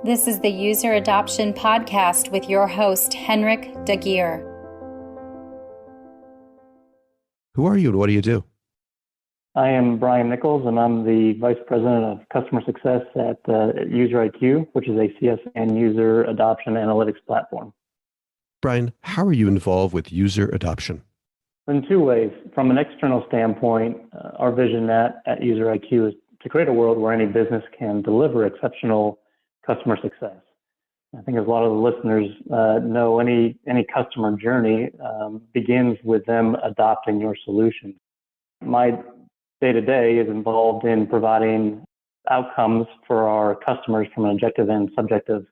This is the User Adoption Podcast with your host, Henrik Dagier. Who are you and what do you do? I am Brian Nicholls, and I'm the Vice President of Customer Success at UserIQ, which is a CS and user adoption analytics platform. Brian, how are you involved with user adoption? In two ways. From an external standpoint, our vision at UserIQ is to create a world where any business can deliver exceptional customer success. I think as a lot of the listeners know, any customer journey begins with them adopting your solution. My day-to-day is involved in providing outcomes for our customers from an objective and subjective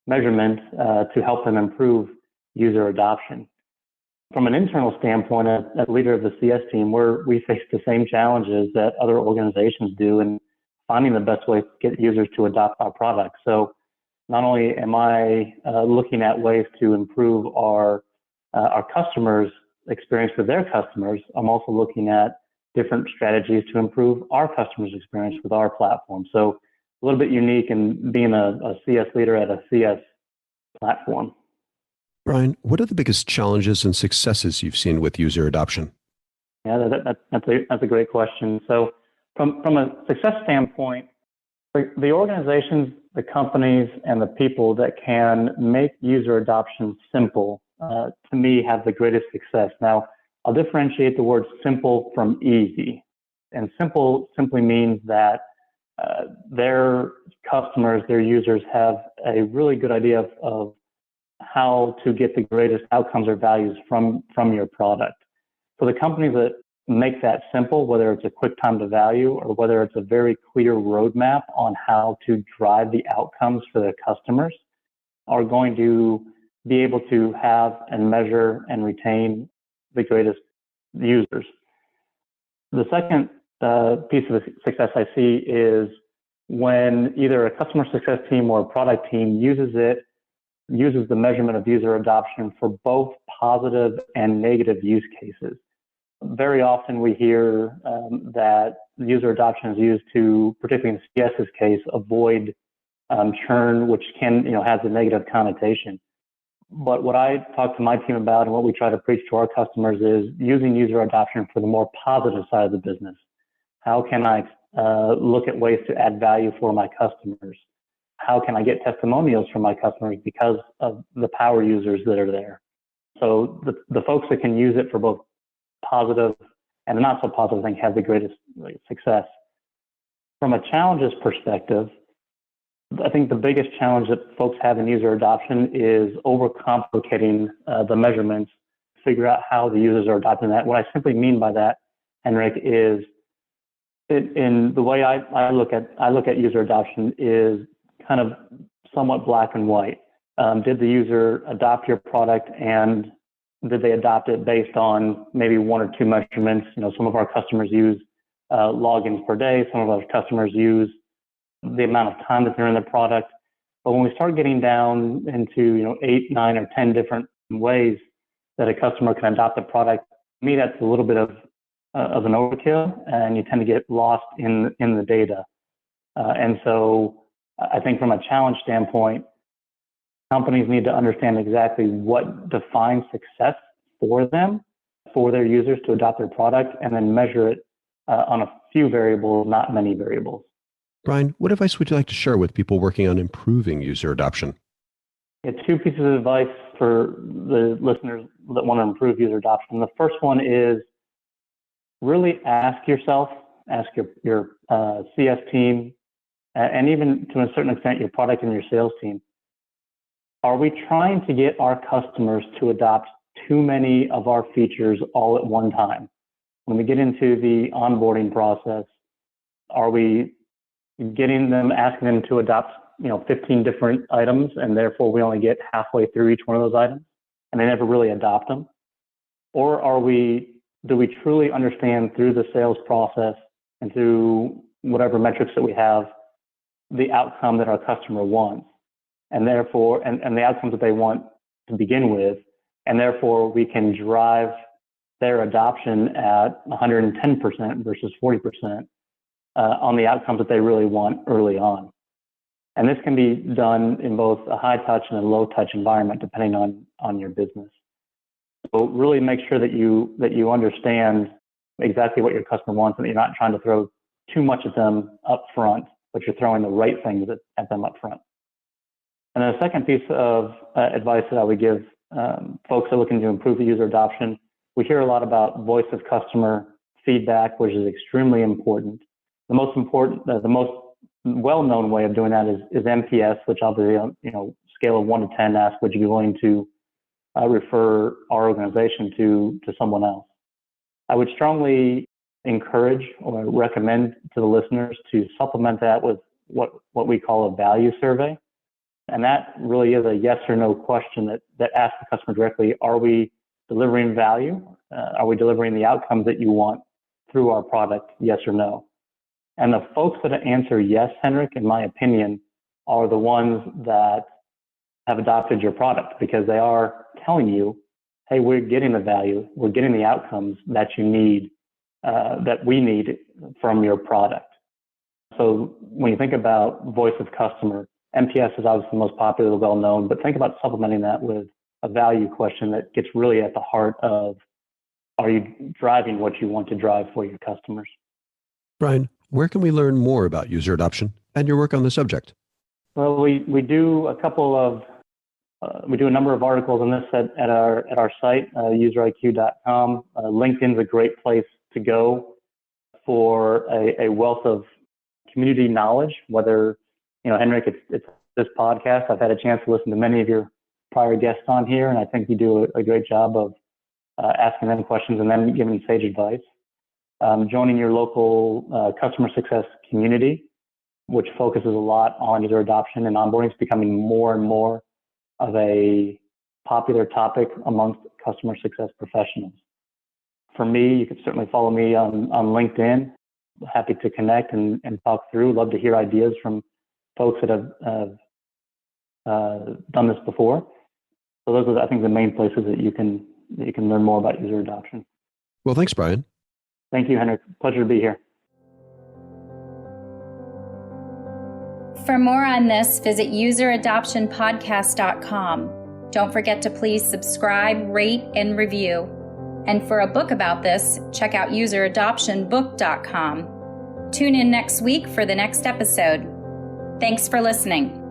measurement to help them improve user adoption. From an internal standpoint, as leader of the CS team, we face the same challenges that other organizations do in finding the best way to get users to adopt our products. So not only am I looking at ways to improve our customers' experience with their customers, I'm also looking at different strategies to improve our customers' experience with our platform. So a little bit unique in being a CS leader at a CS platform. Brian, what are the biggest challenges and successes you've seen with user adoption? Yeah, that's a great question. So from a success standpoint, the organizations, the companies, and the people that can make user adoption simple, to me, have the greatest success. Now, I'll differentiate the word simple from easy. And simple simply means that their customers, their users, have a really good idea of how to get the greatest outcomes or values from your product. So the companies that make that simple, whether it's a quick time to value or whether it's a very clear roadmap on how to drive the outcomes for their customers, are going to be able to have and measure and retain the greatest users. The second piece of success I see is when either a customer success team or a product team uses the measurement of user adoption for both positive and negative use cases. Very often we hear that user adoption is used to, particularly in CS's case, avoid churn, which has a negative connotation. But what I talk to my team about and what we try to preach to our customers is using user adoption for the more positive side of the business. How can I look at ways to add value for my customers? How can I get testimonials from my customers because of the power users that are there? So the folks that can use it for both positive and not so positive thing have the greatest success. From a challenges perspective, I think the biggest challenge that folks have in user adoption is overcomplicating the measurements to figure out how the users are adopting that. What I simply mean by that, Henrik, is in the way I look at user adoption is kind of somewhat black and white. Did the user adopt your product, and did they adopt it based on maybe one or two measurements? Some of our customers use logins per day. Some of our customers use the amount of time that they're in the product. But when we start getting down into 8, 9, or 10 different ways that a customer can adopt the product, to me that's a little bit of an overkill, and you tend to get lost in the data. And so I think from a challenge standpoint, companies need to understand exactly what defines success for them, for their users to adopt their product, and then measure it on a few variables, not many variables. Brian, what advice would you like to share with people working on improving user adoption? Two pieces of advice for the listeners that want to improve user adoption. The first one is really ask yourself, ask your CS team, and even to a certain extent your product and your sales team, are we trying to get our customers to adopt too many of our features all at one time? When we get into the onboarding process, are we asking them to adopt 15 different items, and therefore we only get halfway through each one of those items and they never really adopt them? Or do we truly understand through the sales process and through whatever metrics that we have the outcome that our customer wants, and therefore and the outcomes that they want to begin with, and therefore we can drive their adoption at 110% versus 40% on the outcomes that they really want early on. And this can be done in both a high touch and a low touch environment, depending on your business. So really make sure that you understand exactly what your customer wants, and that you're not trying to throw too much at them up front, but you're throwing the right things at them up front. And then the second piece of advice that I would give folks that are looking to improve the user adoption, we hear a lot about voice of customer feedback, which is extremely important. The most well-known way of doing that is NPS, which obviously, scale of 1 to 10, ask would you be willing to refer our organization to someone else. I would strongly encourage or recommend to the listeners to supplement that with what we call a value survey. And that really is a yes or no question that asks the customer directly, are we delivering value? Are we delivering the outcomes that you want through our product, yes or no? And the folks that answer yes, Henrik, in my opinion, are the ones that have adopted your product, because they are telling you, hey, we're getting the value, we're getting the outcomes that you need, that we need from your product. So when you think about voice of customer, NPS is obviously the most popular, well known, but think about supplementing that with a value question that gets really at the heart of, are you driving what you want to drive for your customers? Brian, where can we learn more about user adoption and your work on the subject? Well, we do we do a number of articles on this at our site, useriq.com. LinkedIn's a great place to go for a wealth of community knowledge, whether, Henrik, it's this podcast. I've had a chance to listen to many of your prior guests on here, and I think you do a great job of asking them questions and then giving sage advice. Joining your local customer success community, which focuses a lot on user adoption and onboarding, is becoming more and more of a popular topic amongst customer success professionals. For me, you can certainly follow me on LinkedIn. Happy to connect and talk through. Love to hear ideas from folks that have done this before. So those are, I think, the main places that you can learn more about user adoption. Well, thanks, Brian. Thank you, Henrik. Pleasure to be here. For more on this, visit useradoptionpodcast.com. Don't forget to please subscribe, rate, and review. And for a book about this, check out useradoptionbook.com. Tune in next week for the next episode. Thanks for listening.